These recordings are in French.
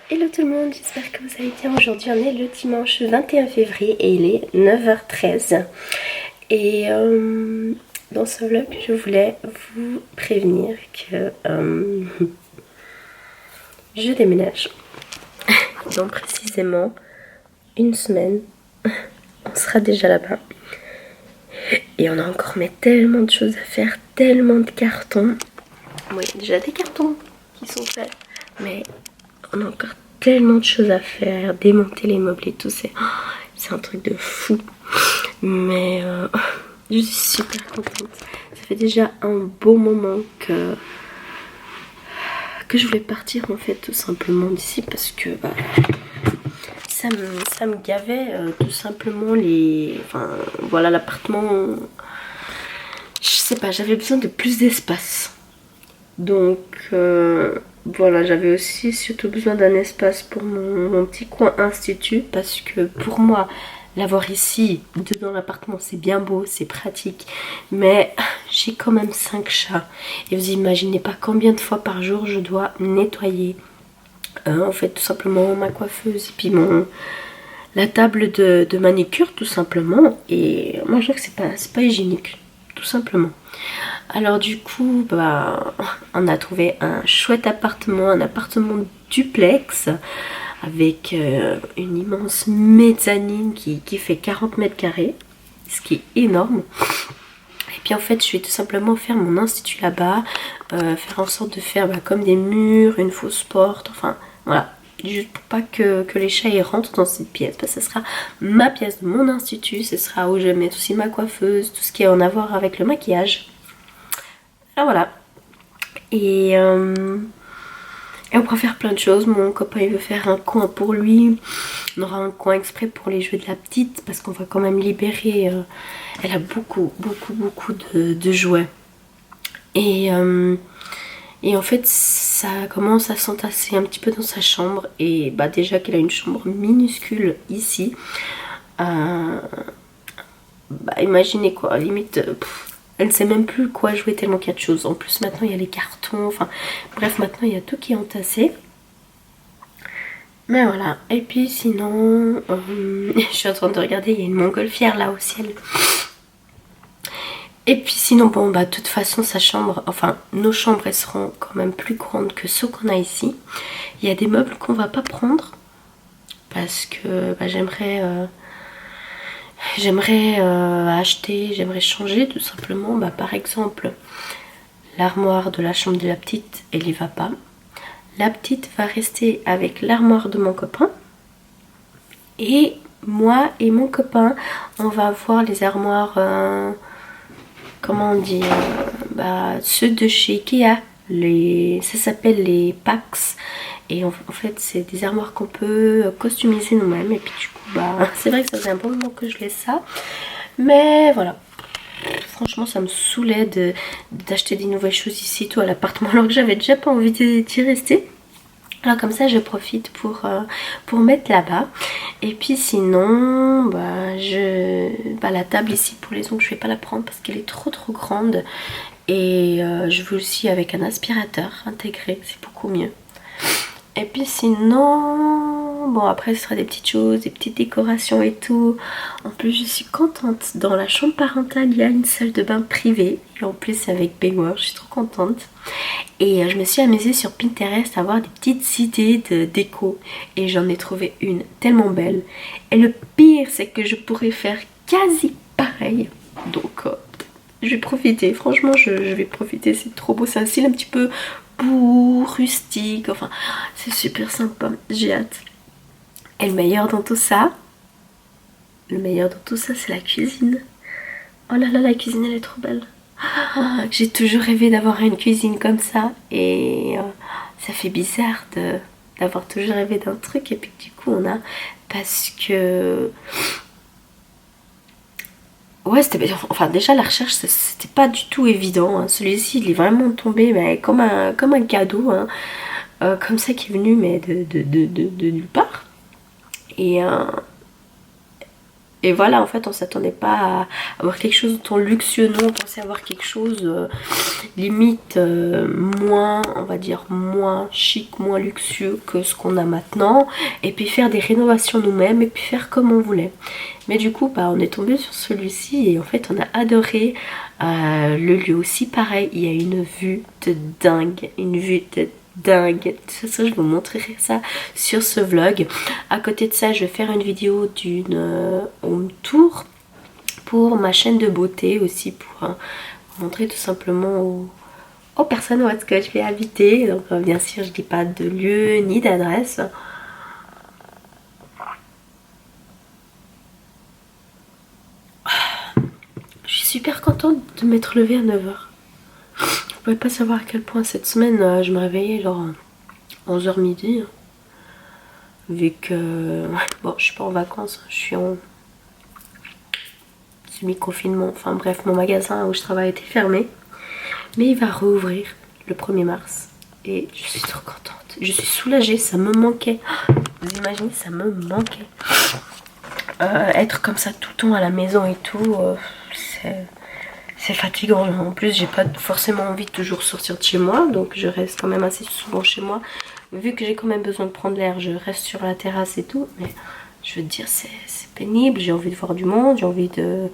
Hello tout le monde, j'espère que vous allez bien. Aujourd'hui on est le dimanche 21 février et il est 9h13. Et dans ce vlog je voulais vous prévenir que je déménage. Donc précisément une semaine, on sera déjà là-bas. Et on a encore mais tellement de choses à faire, tellement de cartons. Bon, il y a déjà des cartons qui sont faits, mais on a encore tellement de choses à faire, démonter les meubles et tout, c'est un truc de fou. Mais je suis super contente. Ça fait déjà un beau moment que je voulais partir en fait tout simplement d'ici parce que ça me gavait tout simplement les... Enfin voilà, l'appartement... Je sais pas, j'avais besoin de plus d'espace. Donc voilà, j'avais aussi surtout besoin d'un espace pour mon petit coin institut parce que pour moi, l'avoir ici, dedans l'appartement, c'est bien beau, c'est pratique. Mais j'ai quand même 5 chats. Et vous imaginez pas combien de fois par jour je dois nettoyer en fait tout simplement ma coiffeuse et puis la table de manicure tout simplement. Et moi je trouve que c'est pas hygiénique, tout simplement. Alors du coup, on a trouvé un chouette appartement, un appartement duplex avec une immense mezzanine qui fait 40 mètres carrés, ce qui est énorme. Et puis en fait, je vais tout simplement faire mon institut là-bas, faire en sorte de faire comme des murs, une fausse porte, enfin voilà. Juste pour pas que les chats y rentrent dans cette pièce. Parce que ce sera ma pièce de mon institut, ce sera où je vais mettre aussi ma coiffeuse, tout ce qui a à voir avec le maquillage. Alors voilà. Et on pourra faire plein de choses. Mon copain il veut faire un coin pour lui. On aura un coin exprès pour les jeux de la petite. Parce qu'on va quand même libérer. Elle a beaucoup de jouets. Et en fait ça commence à s'entasser un petit peu dans sa chambre. Et déjà qu'elle a une chambre minuscule ici. Imaginez quoi. Limite... elle ne sait même plus quoi jouer tellement qu'il y a de choses. En plus maintenant il y a les cartons, enfin bref, maintenant il y a tout qui est entassé. Mais voilà, et puis sinon, je suis en train de regarder, il y a une montgolfière là au ciel. Et puis sinon, de toute façon sa chambre, enfin nos chambres elles seront quand même plus grandes que ceux qu'on a ici. Il y a des meubles qu'on va pas prendre parce que j'aimerais acheter, j'aimerais changer tout simplement. Par exemple, l'armoire de la chambre de la petite, elle y va pas. La petite va rester avec l'armoire de mon copain. Et moi et mon copain, on va avoir les armoires, comment on dit, ceux de chez Ikea. Ça s'appelle les Pax. Et en fait, c'est des armoires qu'on peut customiser nous-mêmes. Et puis du coup, c'est vrai que ça faisait un bon moment que je laisse ça. Mais voilà. Franchement, ça me saoulait d'acheter des nouvelles choses ici, tout à l'appartement, alors que j'avais déjà pas envie d'y rester. Alors comme ça, je profite pour mettre là-bas. Et puis sinon, la table ici pour les ongles, je vais pas la prendre parce qu'elle est trop grande. Et je veux aussi avec un aspirateur intégré, c'est beaucoup mieux. Et puis sinon, après ce sera des petites choses, des petites décorations et tout. En plus je suis contente, dans la chambre parentale il y a une salle de bain privée. Et en plus avec baignoire, je suis trop contente. Et je me suis amusée sur Pinterest à voir des petites idées de déco. Et j'en ai trouvé une tellement belle. Et le pire c'est que je pourrais faire quasi pareil. Donc je vais profiter, franchement je vais profiter, c'est trop beau. C'est un style un petit peu beau, rustique, enfin c'est super sympa, j'ai hâte. Et le meilleur dans tout ça, c'est la cuisine. Oh là là, la cuisine elle est trop belle. J'ai toujours rêvé d'avoir une cuisine comme ça. Et ça fait bizarre d'avoir toujours rêvé d'un truc. Et puis du coup on a, parce que ouais, enfin déjà la recherche c'était pas du tout évident, hein. Celui-ci il est vraiment tombé comme un cadeau, hein. Comme ça qui est venu mais de nulle part. Et Et voilà, en fait, on s'attendait pas à avoir quelque chose d'autant luxueux. Nous, on pensait avoir quelque chose limite moins, on va dire, moins chic, moins luxueux que ce qu'on a maintenant. Et puis faire des rénovations nous-mêmes et puis faire comme on voulait. Mais du coup, bah, on est tombé sur celui-ci et en fait, on a adoré le lieu aussi. Pareil, il y a une vue de dingue, une vue de dingue. De toute façon, je vous montrerai ça sur ce vlog. À côté de ça, je vais faire une vidéo d'une home tour pour ma chaîne de beauté aussi, pour montrer tout simplement aux personnes où est-ce que je vais habiter. Donc bien sûr, je dis pas de lieu ni d'adresse. Je suis super contente de m'être levée à 9 h. Vous pouvez pas savoir à quel point cette semaine je me réveillais genre 11 h midi. Vu que bon, je suis pas en vacances, je suis en semi-confinement. Enfin bref, mon magasin où je travaille était fermé. Mais il va rouvrir le 1er mars. Et je suis trop contente. Je suis soulagée, ça me manquait. Vous imaginez, ça me manquait. Être comme ça tout le temps à la maison et tout, c'est fatigant. En plus, j'ai pas forcément envie de toujours sortir de chez moi. Donc je reste quand même assez souvent chez moi. Vu que j'ai quand même besoin de prendre l'air, je reste sur la terrasse et tout. Mais je veux dire, c'est pénible. J'ai envie de voir du monde. J'ai envie de...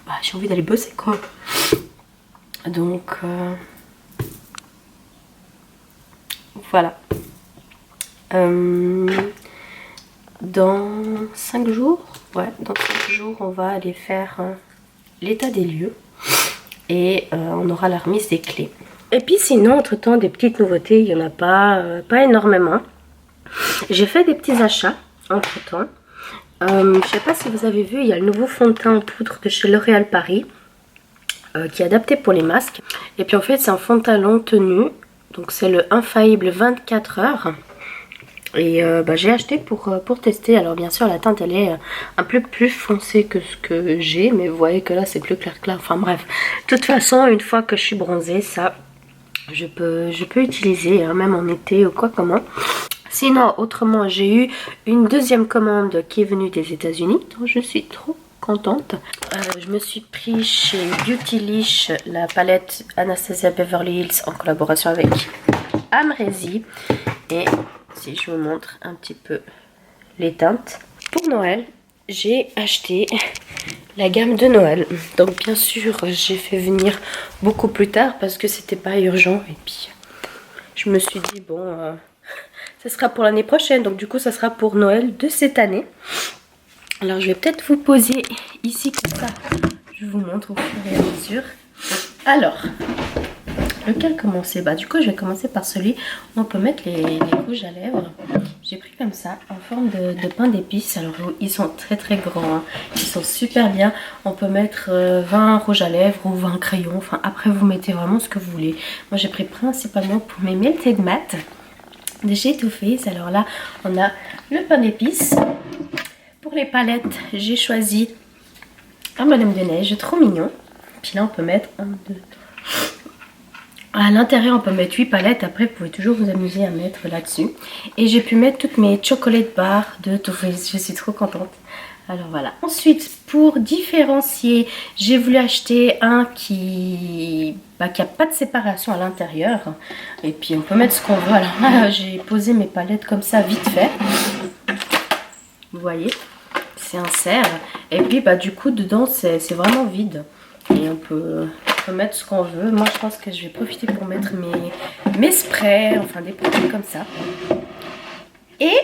Bah, j'ai envie d'aller bosser quoi. Donc voilà. Dans 5 jours, ouais, dans 5 jours, on va aller faire l'état des lieux et on aura la remise des clés. Et puis sinon, entre temps, des petites nouveautés, il n'y en a pas énormément. J'ai fait des petits achats entre temps. Je sais pas si vous avez vu, il y a le nouveau fond de teint en poudre de chez L'Oréal Paris qui est adapté pour les masques. Et puis en fait, c'est un fond de teint longue tenue. Donc c'est le Infaillible 24 heures. Et bah, j'ai acheté pour tester. Alors bien sûr la teinte elle est un peu plus foncée que ce que j'ai. Mais vous voyez que là c'est plus clair. Enfin bref. De toute façon une fois que je suis bronzée, ça je peux utiliser hein, même en été ou quoi comment. Sinon autrement j'ai eu une deuxième commande qui est venue des États-Unis. Donc je suis trop contente. Je me suis pris chez Beautylish la palette Anastasia Beverly Hills en collaboration avec Amrezy. Et si je vous montre un petit peu les teintes. Pour Noël, j'ai acheté la gamme de Noël. Donc bien sûr, j'ai fait venir beaucoup plus tard parce que c'était pas urgent. Et puis, je me suis dit, bon, ça sera pour l'année prochaine. Donc du coup, ça sera pour Noël de cette année. Alors, je vais peut-être vous poser ici comme ça. Je vous montre au fur et à mesure. Alors... lequel commencer? Bah du coup je vais commencer par celui où on peut mettre les rouges à lèvres. J'ai pris comme ça en forme de pain d'épices. Alors ils sont très très grands, hein. Ils sont super bien. On peut mettre 20 rouges à lèvres ou 20 crayons. Enfin après vous mettez vraiment ce que vous voulez. Moi j'ai pris principalement pour mes Melted Matte de chez Too Faced. Alors là on a le pain d'épices. Pour les palettes j'ai choisi un bonhomme de neige trop mignon. Puis là on peut mettre 1, 2, à l'intérieur on peut mettre 8 palettes, après vous pouvez toujours vous amuser à mettre là-dessus. Et j'ai pu mettre toutes mes chocolate bars de Too Faced, je suis trop contente. Alors voilà. Ensuite pour différencier, j'ai voulu acheter un qui a pas de séparation à l'intérieur. Et puis on peut mettre ce qu'on veut. Alors là j'ai posé mes palettes comme ça vite fait. Vous voyez, c'est un cerf. Et puis bah du coup dedans c'est vraiment vide. Et on peut mettre ce qu'on veut. Moi je pense que je vais profiter pour mettre mes sprays, enfin des produits comme ça. Et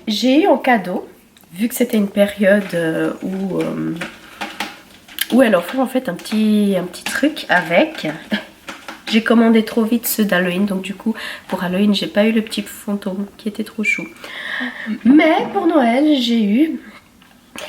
j'ai eu en cadeau, vu que c'était une période où elle offrait en fait un petit truc avec. J'ai commandé trop vite ceux d'Halloween, donc du coup pour Halloween j'ai pas eu le petit fantôme qui était trop chou. Mais pour Noël j'ai eu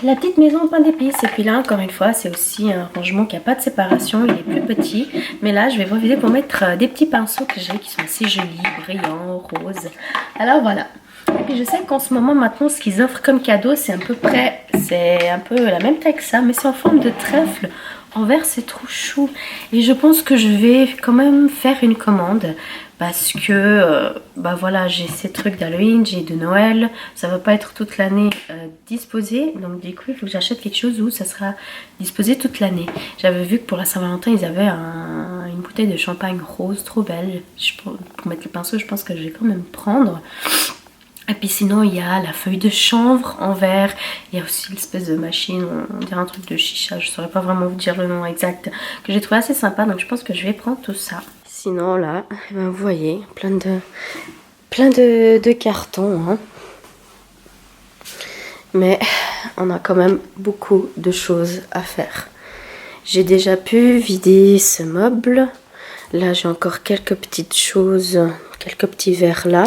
la petite maison de pain d'épices. Et puis là encore une fois c'est aussi un rangement qui n'a pas de séparation, il est plus petit. Mais là je vais profiter pour mettre des petits pinceaux que j'ai qui sont assez jolis, brillants, roses. Alors voilà. Et puis je sais qu'en ce moment maintenant ce qu'ils offrent comme cadeau c'est à peu près, c'est un peu la même taille que ça, mais c'est en forme de trèfle. En vert c'est trop chou. Et je pense que je vais quand même faire une commande parce que bah voilà, j'ai ces trucs d'Halloween, j'ai de Noël, ça va pas être toute l'année disposé, donc du coup il faut que j'achète quelque chose où ça sera disposé toute l'année. J'avais vu que pour la Saint-Valentin ils avaient une bouteille de champagne rose trop belle. Pour mettre le pinceau, je pense que je vais quand même prendre. Et puis sinon il y a la feuille de chanvre en verre, il y a aussi l'espèce de machine, on dirait un truc de chicha, je saurais pas vraiment vous dire le nom exact, que j'ai trouvé assez sympa, donc je pense que je vais prendre tout ça. Sinon là, eh ben, vous voyez, plein de cartons, hein. Mais on a quand même beaucoup de choses à faire. J'ai déjà pu vider ce meuble, là j'ai encore quelques petites choses, quelques petits verres là.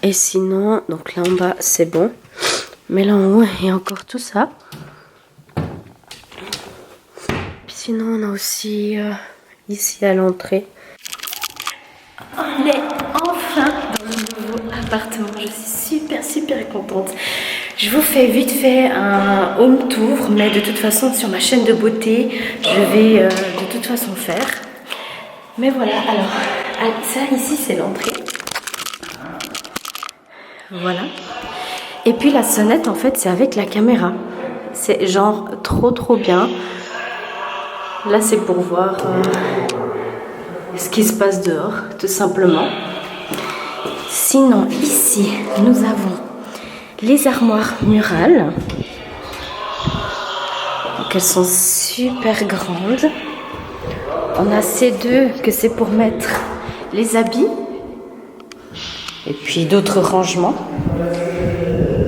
Et sinon, donc là en bas c'est bon, mais là en haut il y a encore tout ça. Puis sinon on a aussi ici à l'entrée. On est enfin dans un nouveau appartement, je suis super contente. Je vous fais vite fait un home tour, mais de toute façon sur ma chaîne de beauté, je vais de toute façon faire. Mais voilà, alors ça ici c'est l'entrée. Voilà. Et puis la sonnette en fait c'est avec la caméra. C'est genre trop bien. Là c'est pour voir ce qui se passe dehors tout simplement. Sinon ici nous avons les armoires murales. Donc elles sont super grandes. On a ces deux que c'est pour mettre les habits. Et puis d'autres rangements.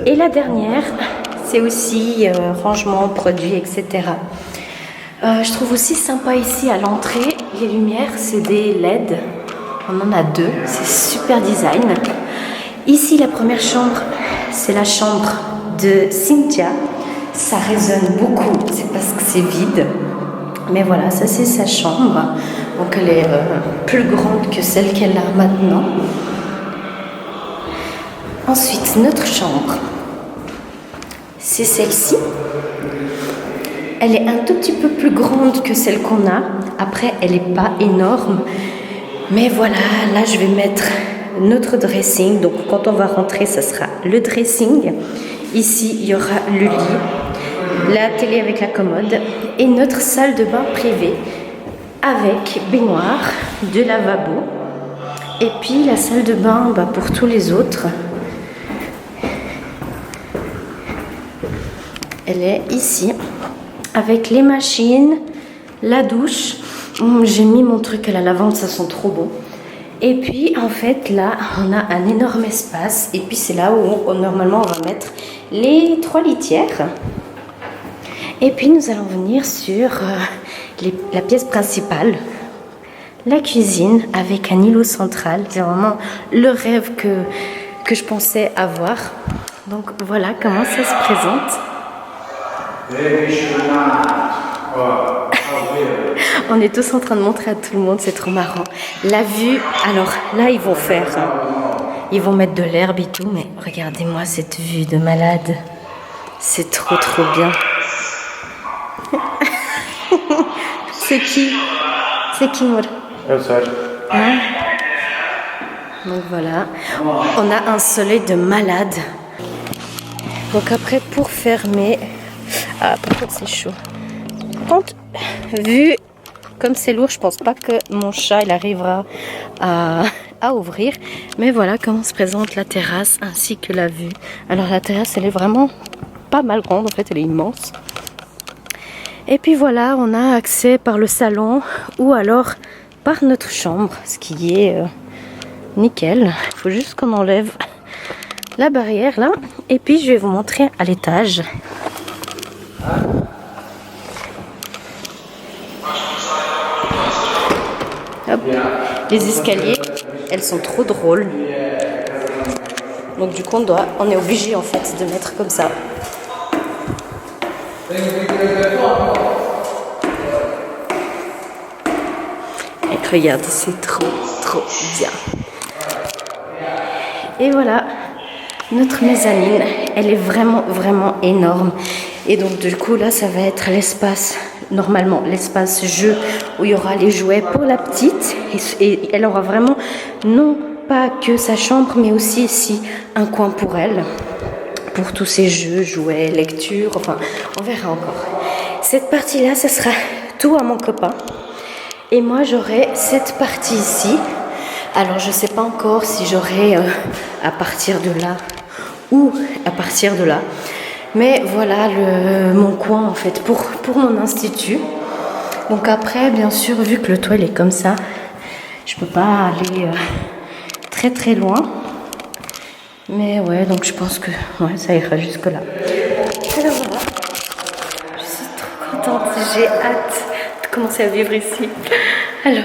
Et la dernière, c'est aussi rangement, produits, etc. Je trouve aussi sympa ici à l'entrée, les lumières, c'est des LED. On en a deux, c'est super design. Ici, la première chambre, c'est la chambre de Cynthia. Ça résonne beaucoup, c'est parce que c'est vide. Mais voilà, ça c'est sa chambre. Donc elle est plus grande que celle qu'elle a maintenant. Ensuite, notre chambre, c'est celle-ci. Elle est un tout petit peu plus grande que celle qu'on a. Après, elle n'est pas énorme. Mais voilà, là, je vais mettre notre dressing. Donc, quand on va rentrer, ça sera le dressing. Ici, il y aura le lit, la télé avec la commode et notre salle de bain privée avec baignoire, de lavabo. Et puis, la salle de bain pour tous les autres. Elle est ici avec les machines, la douche. J'ai mis mon truc à la lavande, ça sent trop bon. Et puis en fait là on a un énorme espace et puis c'est là où normalement on va mettre les 3 litières. Et puis nous allons venir sur la pièce principale, la cuisine avec un îlot central. C'est vraiment le rêve que je pensais avoir. Donc voilà comment ça se présente. On est tous en train de montrer à tout le monde, c'est trop marrant. La vue, alors là ils vont faire, ils vont mettre de l'herbe et tout, mais regardez-moi cette vue de malade. C'est trop bien. C'est qui Mour? Hein? Donc voilà, on a un soleil de malade. Donc après pour fermer... Ah, par contre, c'est chaud. Par contre, vu comme c'est lourd, je pense pas que mon chat il arrivera à ouvrir. Mais voilà comment se présente la terrasse ainsi que la vue. Alors la terrasse, elle est vraiment pas mal grande. En fait, elle est immense. Et puis voilà, on a accès par le salon ou alors par notre chambre, ce qui est nickel. Il faut juste qu'on enlève la barrière là. Et puis je vais vous montrer à l'étage. Hop. Les escaliers, elles sont trop drôles. Donc du coup on est obligé en fait de mettre comme ça. Et regarde, c'est trop bien. Et voilà, notre mezzanine elle est vraiment, vraiment énorme. Et donc du coup là, ça va être l'espace, normalement, l'espace jeu où il y aura les jouets pour la petite. Et elle aura vraiment, non pas que sa chambre, mais aussi ici un coin pour elle. Pour tous ces jeux, jouets, lecture, enfin, on verra encore. Cette partie-là, ce sera tout à mon copain. Et moi, j'aurai cette partie ici. Alors, je ne sais pas encore si j'aurai à partir de là ou à partir de là. Mais voilà mon coin, en fait, pour mon institut. Donc après, bien sûr, vu que le toit il est comme ça, je peux pas aller très très loin. Mais ouais, donc je pense que ouais, ça ira jusque là. Alors voilà, je suis trop contente, j'ai hâte de commencer à vivre ici. Alors,